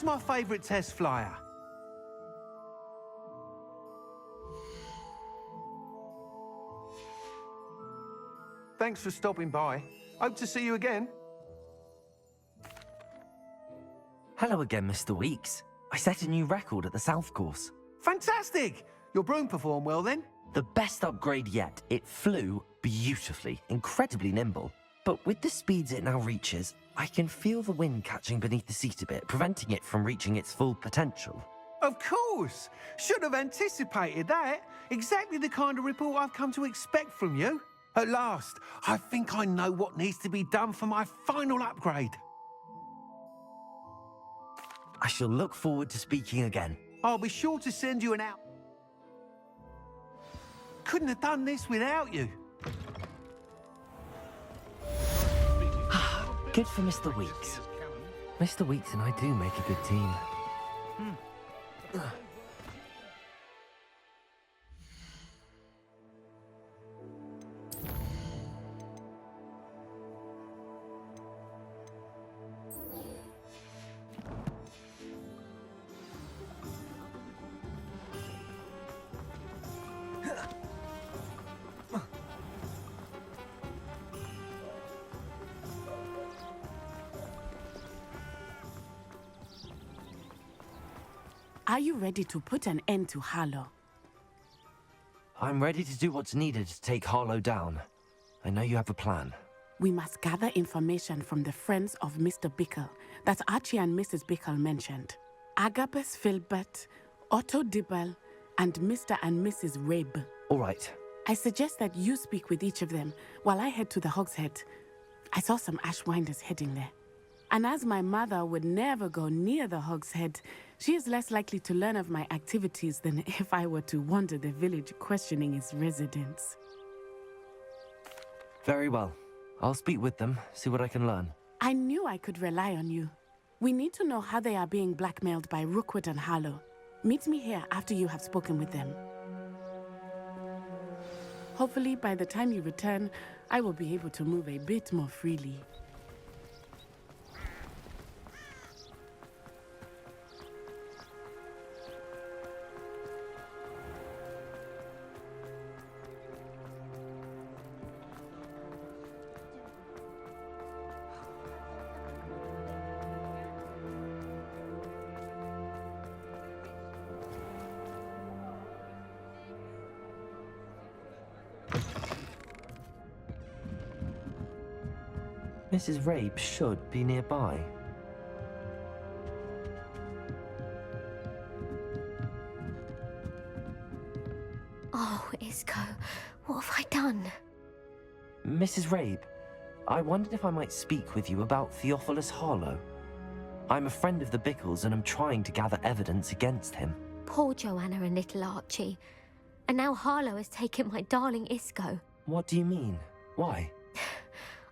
What's my favourite test flyer? Thanks for stopping by. Hope to see you again. Hello again, Mr. Weeks. I set a new record at the South Course. Fantastic! Your broom performed well then? The best upgrade yet. It flew beautifully, incredibly nimble. But with the speeds it now reaches, I can feel the wind catching beneath the seat a bit, preventing it from reaching its full potential. Of course! Should have anticipated that. Exactly the kind of report I've come to expect from you. At last, I think I know what needs to be done for my final upgrade. I shall look forward to speaking again. I'll be sure to send you an out. Couldn't have done this without you. Good for Mr. Weeks. Mr. Weeks and I do make a good team. Are you ready to put an end to Harlow? I'm ready to do what's needed to take Harlow down. I know you have a plan. We must gather information from the friends of Mr. Bickle that Archie and Mrs. Bickle mentioned. Agabus Filbert, Otto Dibble, and Mr. and Mrs. Rabe. All right. I suggest that you speak with each of them while I head to the Hogshead. I saw some Ashwinders heading there. And as my mother would never go near the Hogshead, she is less likely to learn of my activities than if I were to wander the village questioning its residents. Very well. I'll speak with them, see what I can learn. I knew I could rely on you. We need to know how they are being blackmailed by Rookwood and Harlow. Meet me here after you have spoken with them. Hopefully, by the time you return, I will be able to move a bit more freely. Mrs. Rabe should be nearby. Oh, Isco, what have I done? Mrs. Rabe, I wondered if I might speak with you about Theophilus Harlow. I'm a friend of the Bickles and I'm trying to gather evidence against him. Poor Joanna and little Archie. And now Harlow has taken my darling Isco. What do you mean? Why?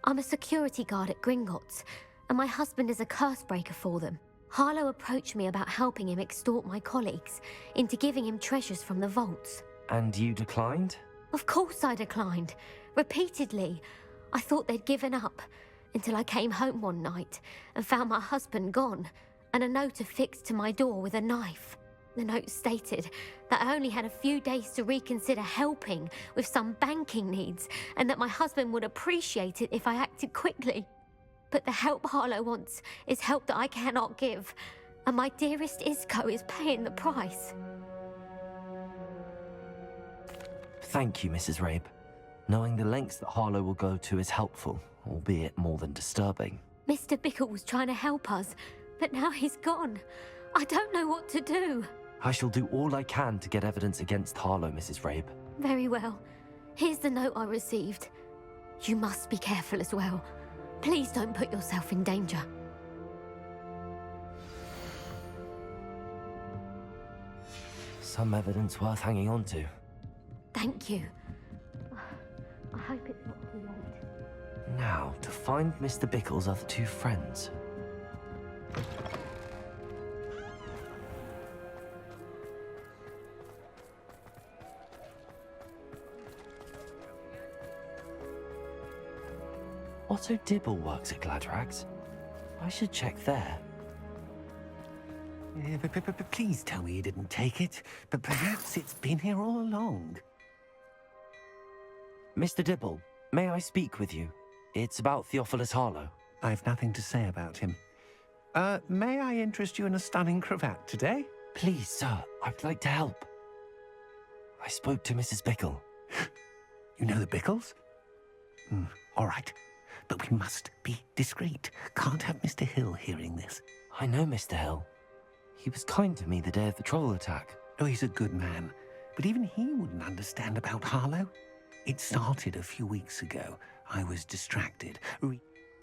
I'm a security guard at Gringotts, and my husband is a curse breaker for them. Harlow approached me about helping him extort my colleagues into giving him treasures from the vaults. And you declined? Of course I declined. Repeatedly. I thought they'd given up, until I came home one night and found my husband gone, and a note affixed to my door with a knife. The note stated that I only had a few days to reconsider helping with some banking needs, and that my husband would appreciate it if I acted quickly. But the help Harlow wants is help that I cannot give, and my dearest Isco is paying the price. Thank you, Mrs. Rabe. Knowing the lengths that Harlow will go to is helpful, albeit more than disturbing. Mr. Bickle was trying to help us, but now he's gone. I don't know what to do. I shall do all I can to get evidence against Harlow, Mrs. Rabe. Very well. Here's the note I received. You must be careful as well. Please don't put yourself in danger. Some evidence worth hanging on to. Thank you. I hope it's not too late. Now, to find Mr. Bickle's other two friends. Otto Dibble works at Gladrags. I should check there. Please tell me you didn't take it. But perhaps it's been here all along. Mr. Dibble, may I speak with you? It's about Theophilus Harlow. I've nothing to say about him. May I interest you in a stunning cravat today? Please, sir, I'd like to help. I spoke to Mrs. Bickle. You know the Bickles? All right. But we must be discreet. Can't have Mr. Hill hearing this. I know Mr. Hill. He was kind to me the day of the troll attack. Oh, he's a good man. But even he wouldn't understand about Harlow. It started a few weeks ago. I was distracted.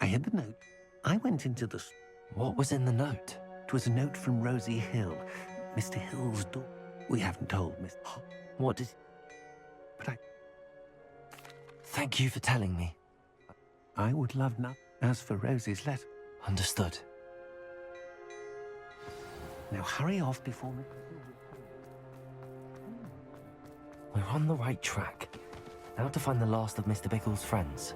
I had the note. I went into the... What was in the note? It was a note from Rosie Hill, Mr. Hill's daughter. We haven't told Miss... What did... But Thank you for telling me. I would love nothing. As for Rosie's letter... Understood. Now hurry off before... We're on the right track. Now to find the last of Mr. Bickle's friends.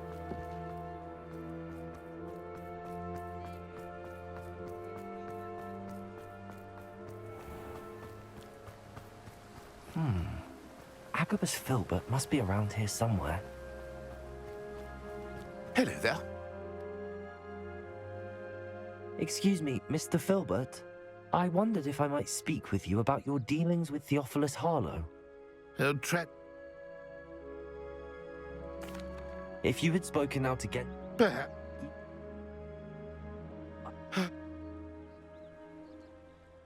Agabus Filbert must be around here somewhere. Hello there. Excuse me, Mr. Filbert. I wondered if I might speak with you about your dealings with Theophilus Harlow. If you had spoken out again...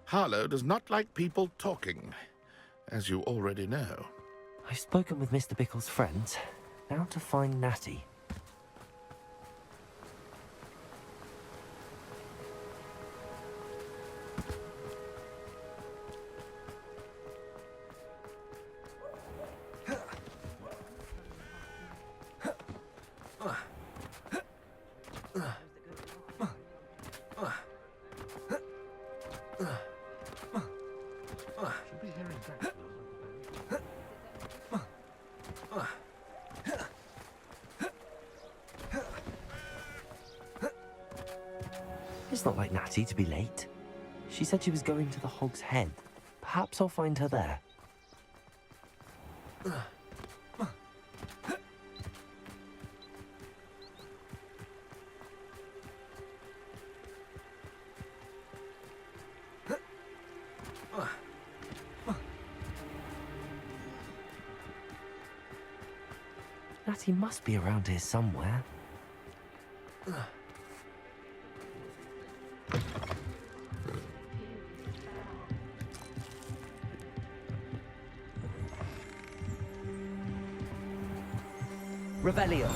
Harlow does not like people talking, as you already know. I've spoken with Mr. Bickle's friends. Now to find Natty. It's not like Natty to be late. She said she was going to the Hog's Head. Perhaps I'll find her there. Natty must be around here somewhere. Revelio.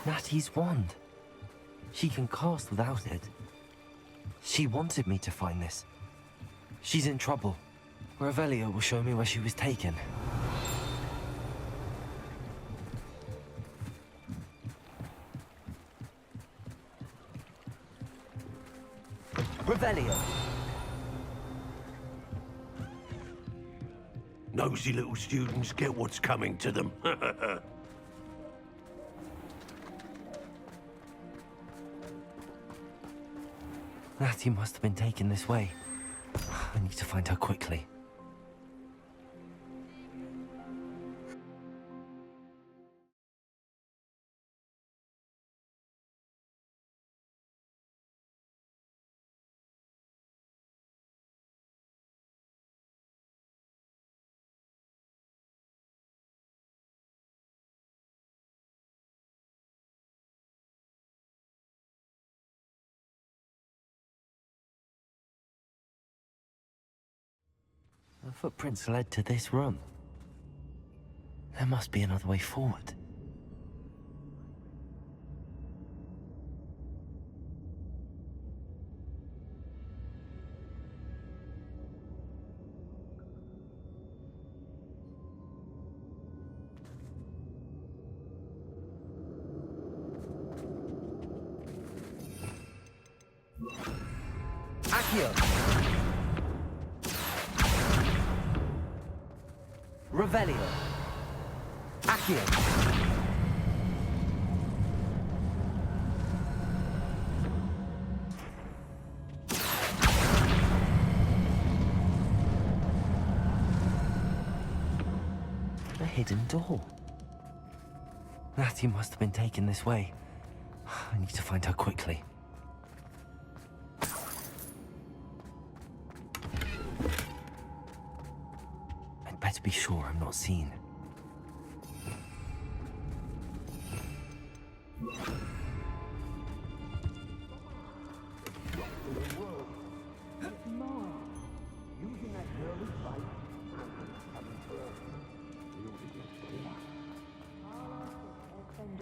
Natty's wand. She can cast without it. She wanted me to find this. She's in trouble. Revelio will show me where she was taken. Revelio. Nosy little students get what's coming to them. Natty must have been taken this way. I need to find her quickly. The footprints led to this room. There must be another way forward. Accio! Revelio. you. A hidden door. Natty must have been taken this way. I need to find her quickly. I'd better be sure I'm not seen.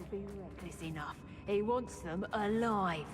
Be reckless enough. He wants them alive.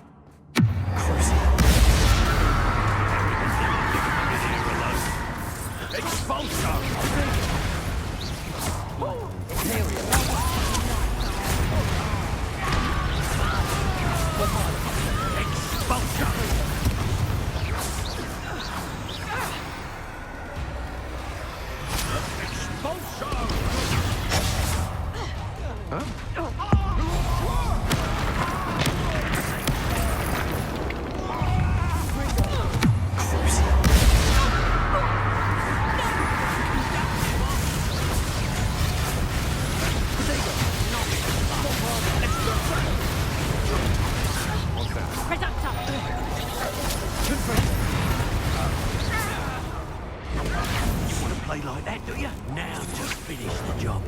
Play like that, do you? Now just finish the job.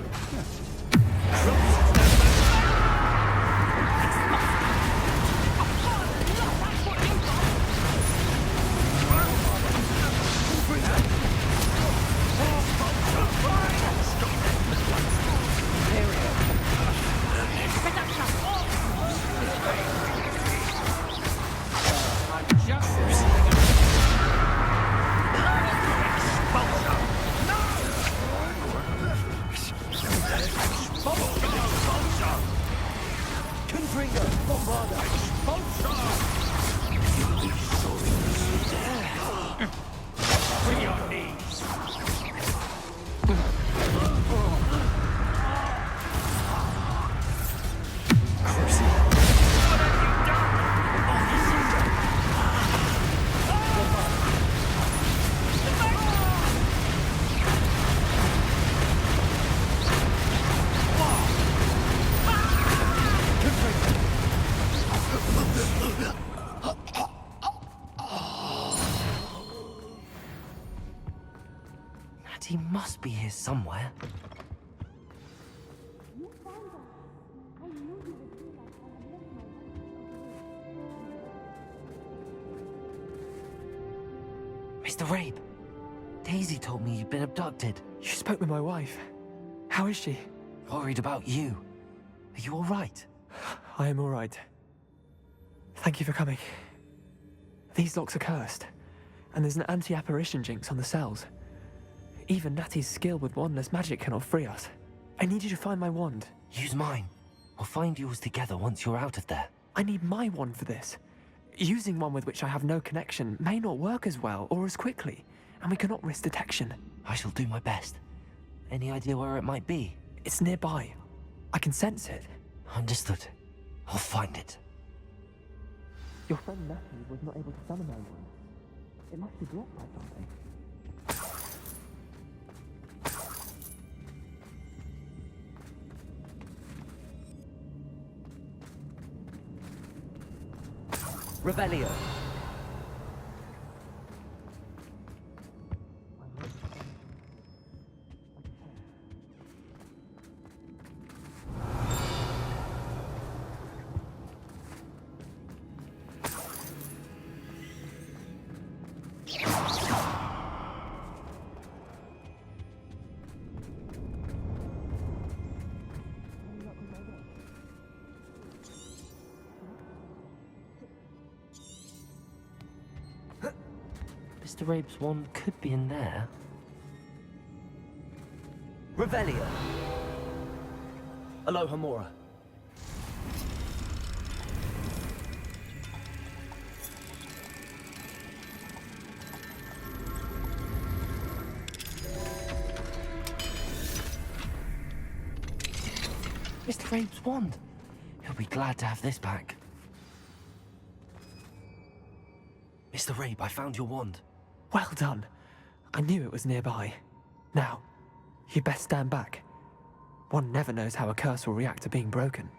He must be here somewhere. Mr. Rabe, Daisy told me you'd been abducted. You spoke with my wife. How is she? Worried about you. Are you all right? I am all right. Thank you for coming. These locks are cursed, and there's an anti-apparition jinx on the cells. Even Natty's skill with wandless magic cannot free us. I need you to find my wand. Use mine. We'll find yours together once you're out of there. I need my wand for this. Using one with which I have no connection may not work as well or as quickly, and we cannot risk detection. I shall do my best. Any idea where it might be? It's nearby. I can sense it. Understood. I'll find it. Your friend Natty was not able to summon my wand. It must be blocked by something. Revelio. Mr. Rabe's wand could be in there. Revelio. Aloha Mora. Mr. Rabe's wand. He'll be glad to have this back. Mr. Rabe, I found your wand. Well done. I knew it was nearby. Now, you best stand back. One never knows how a curse will react to being broken.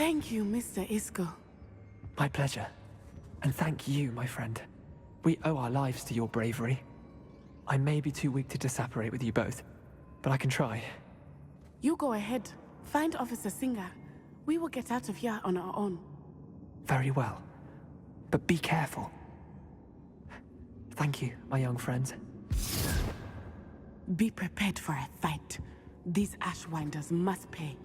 Thank you, Mr. Isco. My pleasure. And thank you, my friend. We owe our lives to your bravery. I may be too weak to disapparate with you both, but I can try. You go ahead. Find Officer Singer. We will get out of here on our own. Very well. But be careful. Thank you, my young friends. Be prepared for a fight. These Ashwinders must pay.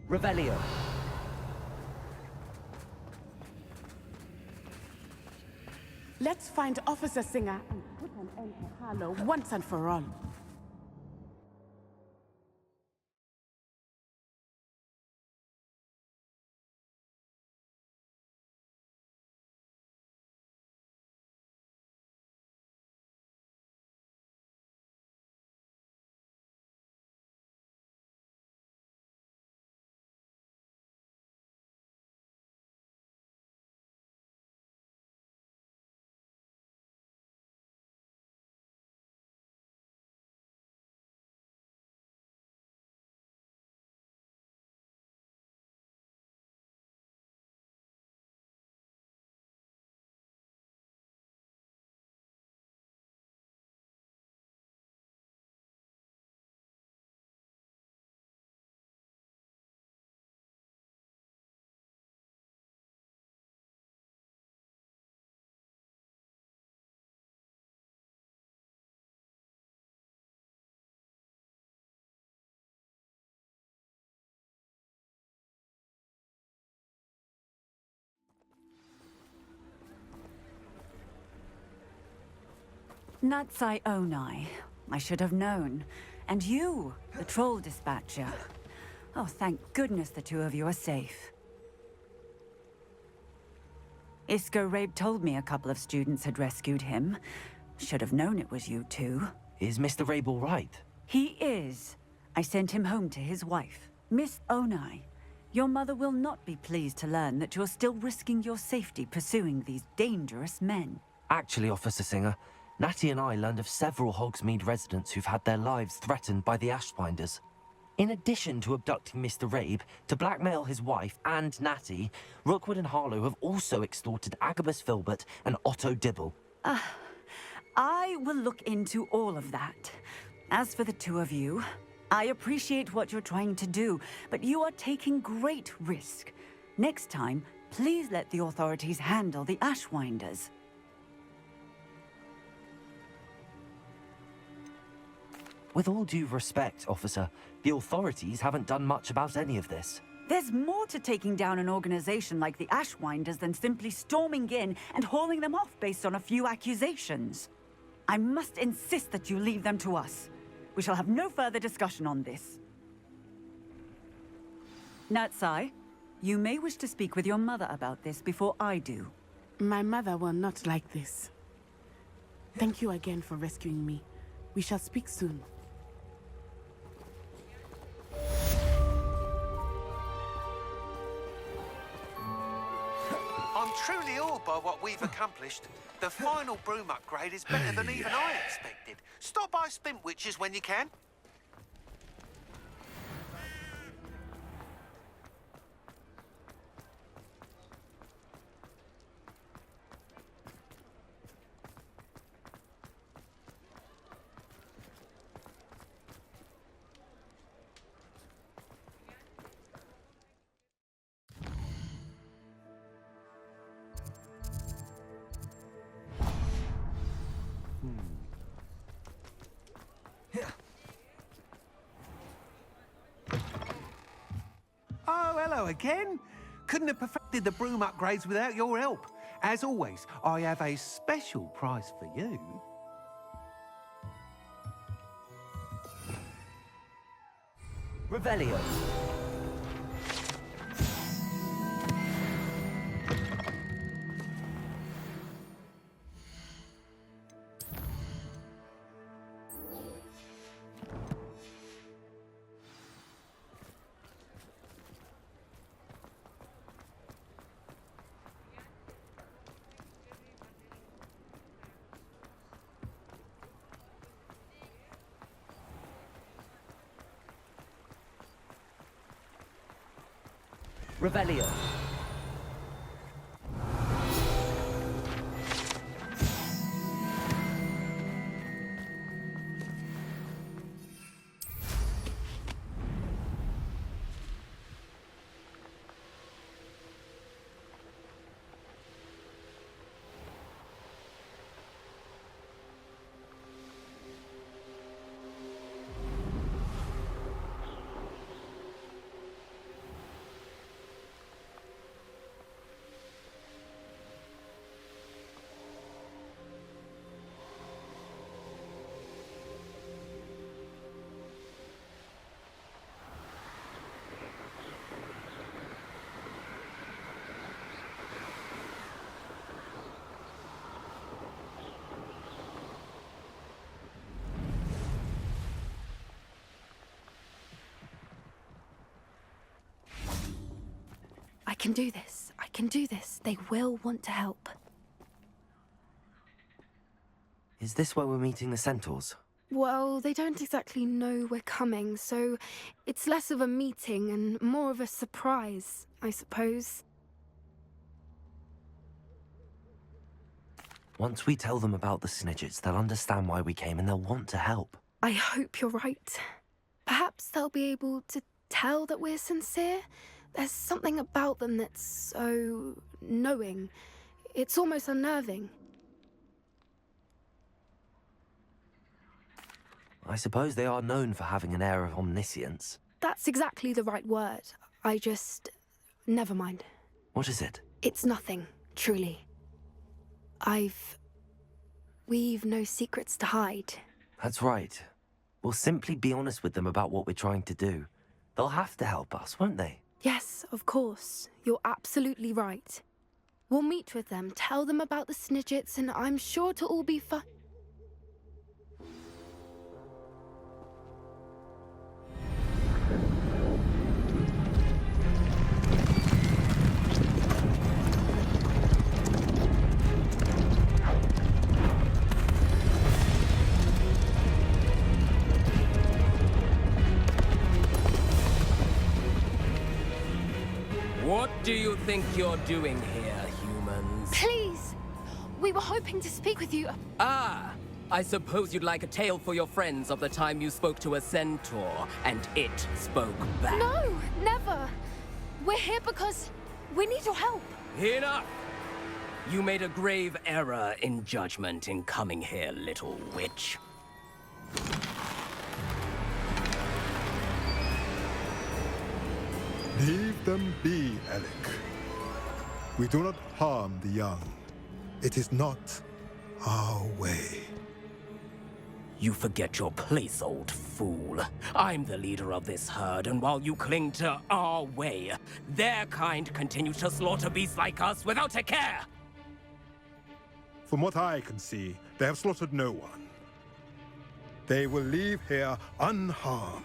Revelio. Let's find Officer Singer and put an end to Harlow once and for all. Natsai Onai. I should have known. And you, the troll dispatcher. Oh, thank goodness the two of you are safe. Isco Rabe told me a couple of students had rescued him. Should have known it was you two. Is Mr. Rabe all right? He is. I sent him home to his wife. Miss Onai, your mother will not be pleased to learn that you're still risking your safety pursuing these dangerous men. Actually, Officer Singer, Natty and I learned of several Hogsmeade residents who've had their lives threatened by the Ashwinders. In addition to abducting Mr. Rabe to blackmail his wife and Natty, Rookwood and Harlow have also extorted Agabus Filbert and Otto Dibble. I will look into all of that. As for the two of you, I appreciate what you're trying to do, but you are taking great risk. Next time, please let the authorities handle the Ashwinders. With all due respect, officer, the authorities haven't done much about any of this. There's more to taking down an organization like the Ashwinders than simply storming in and hauling them off based on a few accusations. I must insist that you leave them to us. We shall have no further discussion on this. Natsai, you may wish to speak with your mother about this before I do. My mother will not like this. Thank you again for rescuing me. We shall speak soon. I'm truly awed by what we've accomplished. The final broom upgrade is better than even I expected. Stop by Spintwitches when you can. Oh, hello again. Couldn't have perfected the broom upgrades without your help. As always, I have a special prize for you. Revelio. Revelio. I can do this. I can do this. They will want to help. Is this where we're meeting the centaurs? Well, they don't exactly know we're coming, so it's less of a meeting and more of a surprise, I suppose. Once we tell them about the Snidgets, they'll understand why we came and they'll want to help. I hope you're right. Perhaps they'll be able to tell that we're sincere. There's something about them that's so knowing. It's almost unnerving. I suppose they are known for having an air of omniscience. That's exactly the right word. I just... never mind. What is it? It's nothing, truly. We've no secrets to hide. That's right. We'll simply be honest with them about what we're trying to do. They'll have to help us, won't they? Yes, of course. You're absolutely right. We'll meet with them, tell them about the Snidgets, and I'm sure to all be fine. What do you think you're doing here, humans? Please! We were hoping to speak with you. Ah! I suppose you'd like a tale for your friends of the time you spoke to a centaur, and it spoke back. No, never. We're here because we need your help. Enough! You made a grave error in judgment in coming here, little witch. Leave them be, Alec. We do not harm the young. It is not our way. You forget your place, old fool. I'm the leader of this herd, and while you cling to our way, their kind continue to slaughter beasts like us without a care! From what I can see, they have slaughtered no one. They will leave here unharmed.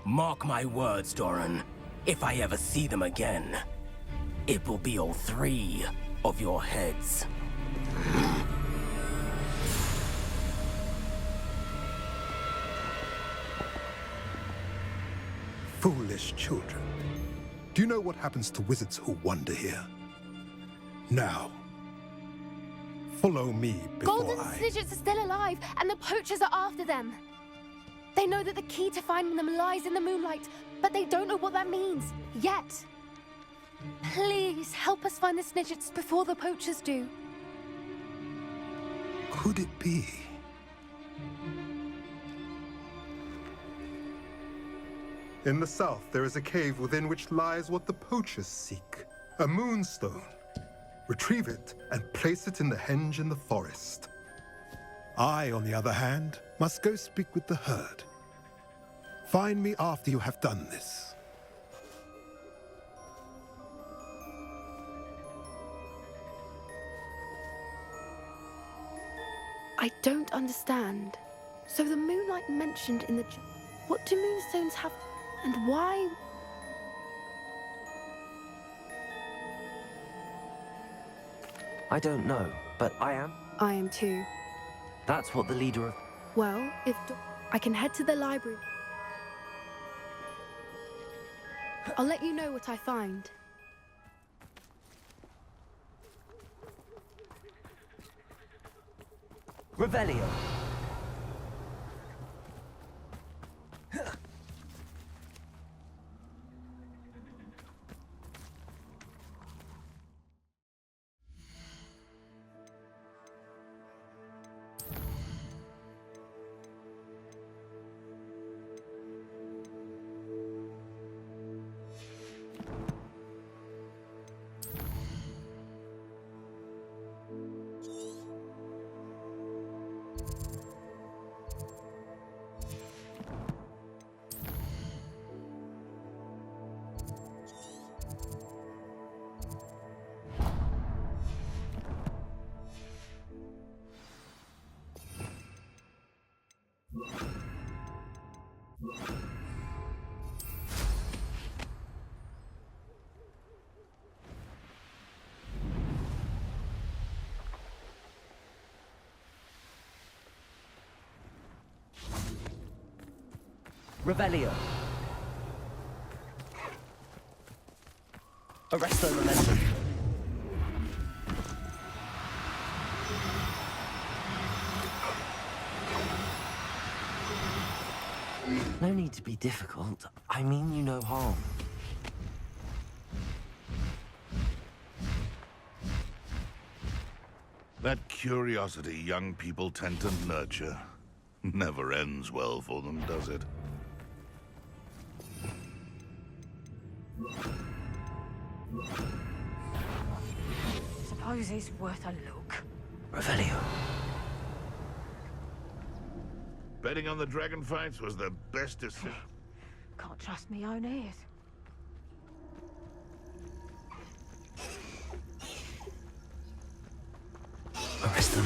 Mark my words, Doran. If I ever see them again, it will be all 3 of your heads. Foolish children. Do you know what happens to wizards who wander here? Now, follow me before Golden Snidgets are still alive, and the poachers are after them. They know that the key to finding them lies in the moonlight, but they don't know what that means, yet. Please, help us find the Snidgets before the poachers do. could it be? In the south, there is a cave within which lies what the poachers seek. A moonstone. Retrieve it and place it in the henge in the forest. I, on the other hand, must go speak with the herd. Find me after you have done this. I don't understand. So the moonlight mentioned in the... What do moonstones have... And why... I don't know, but I am. I am too. That's what the leader of... Well, if... I can head to the library. I'll let you know what I find. Revelio. Revelio. Arresto momentum. No need to be difficult. I mean you no harm. That curiosity young people tend to nurture never ends well for them, does it? Suppose it's worth a look. Revelio. Betting on the dragon fights was the best decision. Can't trust me own ears. Arrest them.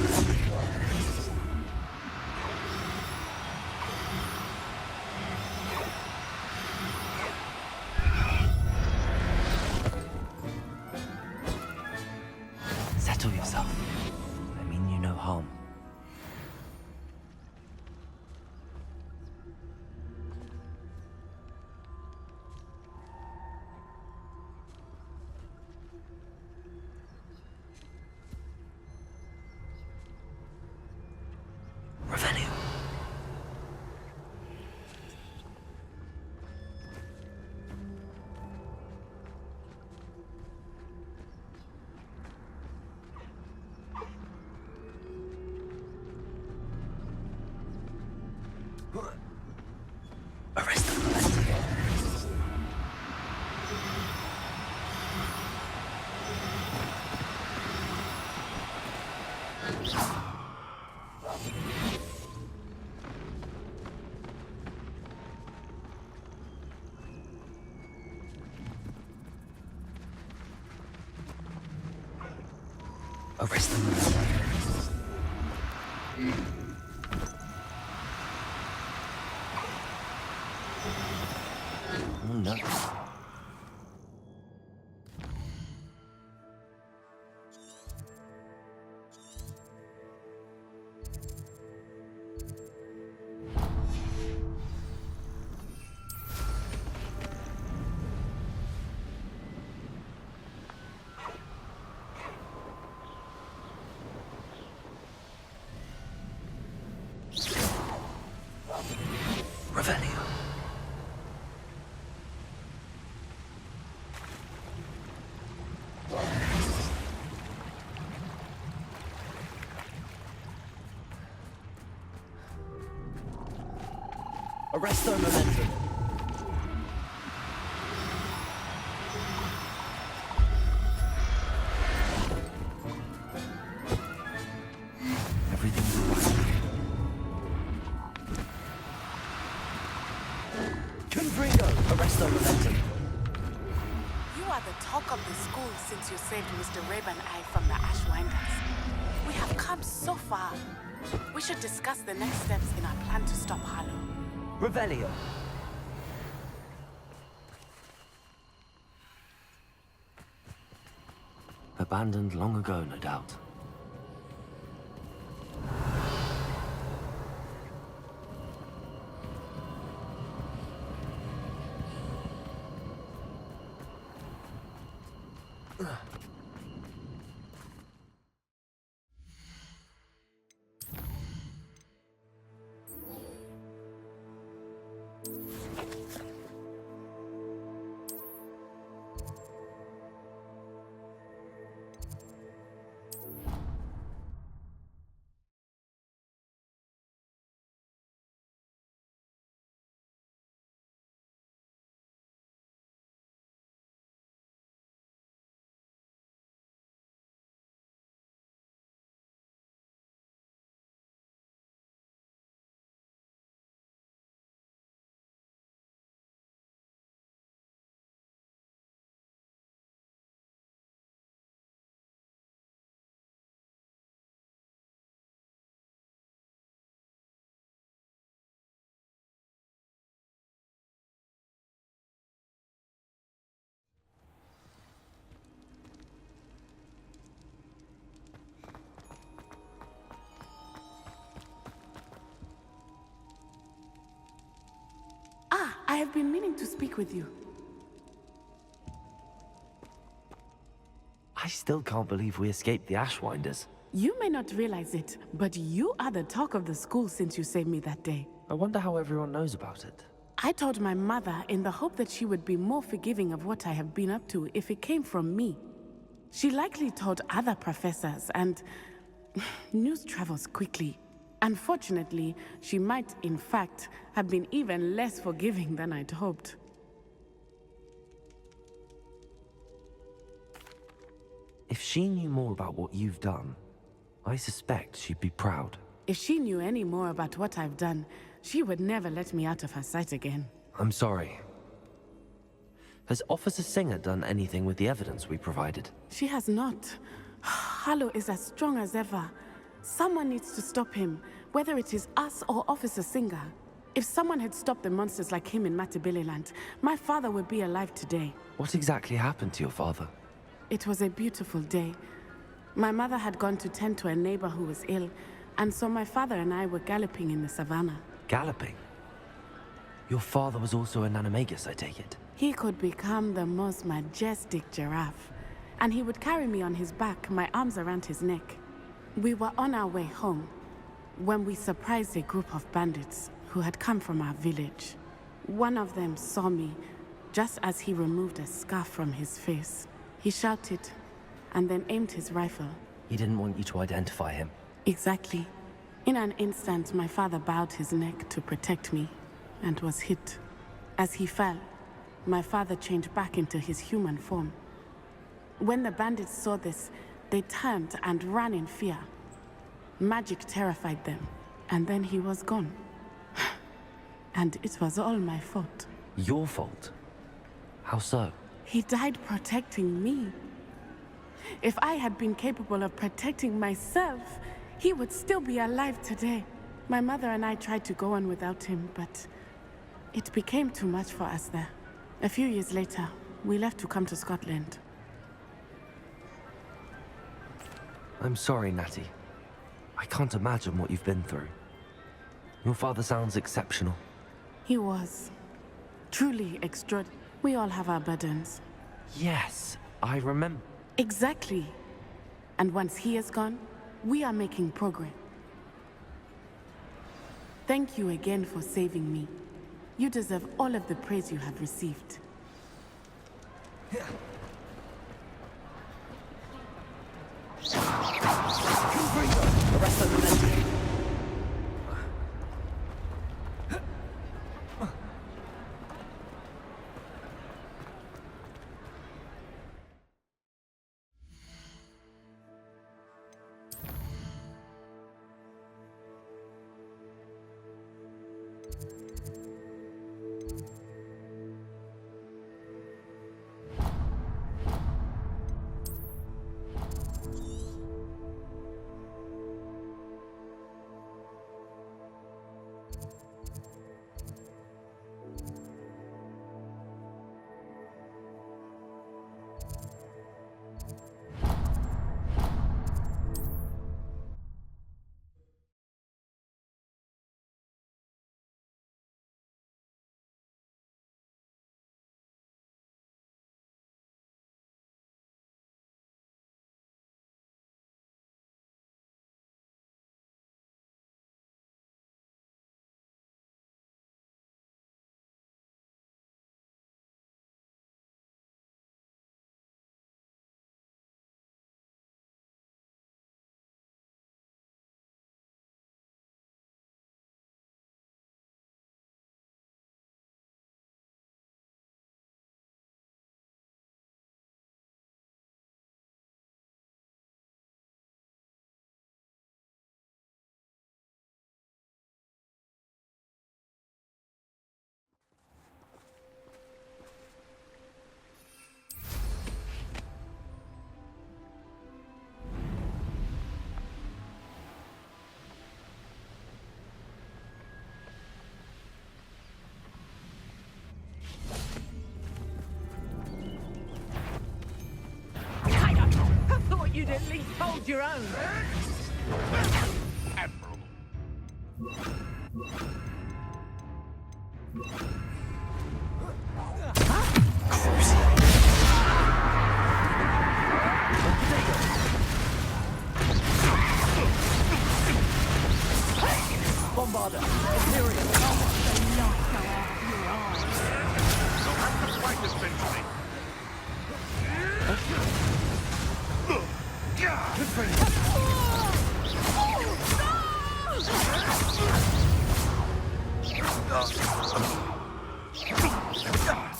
Settle yourself. I mean you no harm. Revelio. Arrest them. Arrest them. Oh no. Revelio. Arresto momentum. Everything's alright. Confringo! Arresto momentum. You are the talk of the school since you saved Mr. Raven Eye from the Ashwinders. We have come so far. We should discuss the next steps in our plan to stop Harlow. Revelio. Abandoned long ago, no doubt. I have been meaning to speak with you. I still can't believe we escaped the Ashwinders. You may not realize it, but you are the talk of the school since you saved me that day. I wonder how everyone knows about it. I told my mother in the hope that she would be more forgiving of what I have been up to if it came from me. She likely told other professors, and news travels quickly. Unfortunately, she might, in fact, have been even less forgiving than I'd hoped. If she knew more about what you've done, I suspect she'd be proud. If she knew any more about what I've done, she would never let me out of her sight again. I'm sorry. Has Officer Singer done anything with the evidence we provided? She has not. Harlow is as strong as ever. Someone needs to stop him, whether it is us or Officer Singer. If someone had stopped the monsters like him in Matabeleland, my father would be alive today. What exactly happened to your father? It was a beautiful day. My mother had gone to tend to a neighbor who was ill, and so my father and I were galloping in the savannah. Galloping? Your father was also an animagus, I take it? He could become the most majestic giraffe, and he would carry me on his back, my arms around his neck. We were on our way home when we surprised a group of bandits who had come from our village. One of them saw me just as he removed a scarf from his face. He shouted and then aimed his rifle. He didn't want you to identify him. Exactly. In an instant, my father bowed his neck to protect me and was hit. As he fell, my father changed back into his human form. When the bandits saw this, they turned and ran in fear. Magic terrified them, and then he was gone. And it was all my fault. Your fault? How so? He died protecting me. If I had been capable of protecting myself, he would still be alive today. My mother and I tried to go on without him, but it became too much for us there. A few years later, we left to come to Scotland. I'm sorry, Natty. I can't imagine what you've been through. Your father sounds exceptional. He was. Truly extraordinary. We all have our burdens. Yes, I remember. Exactly. And once he is gone, we are making progress. Thank you again for saving me. You deserve all of the praise you have received. Arrest the momentum. your own. Admirable. Bombarder! Imperial! You'll have to fight this, Benjamin.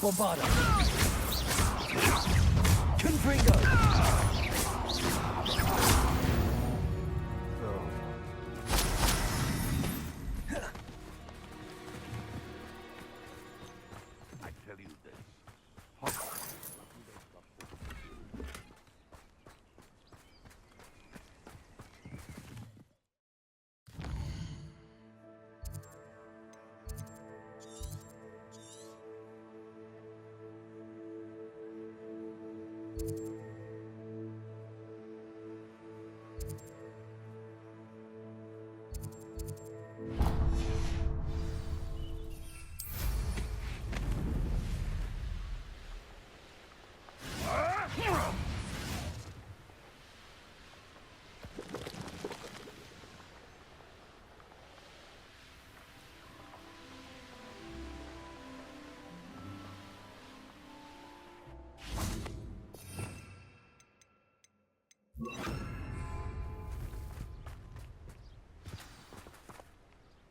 Bombarder! Confringo! I tell you this.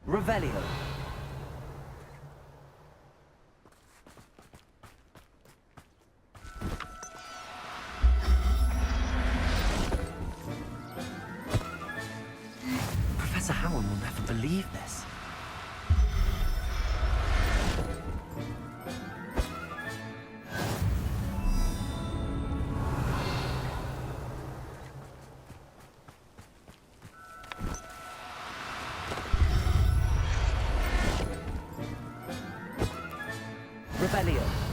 Revelio. Professor Howard will never believe this. Revelio.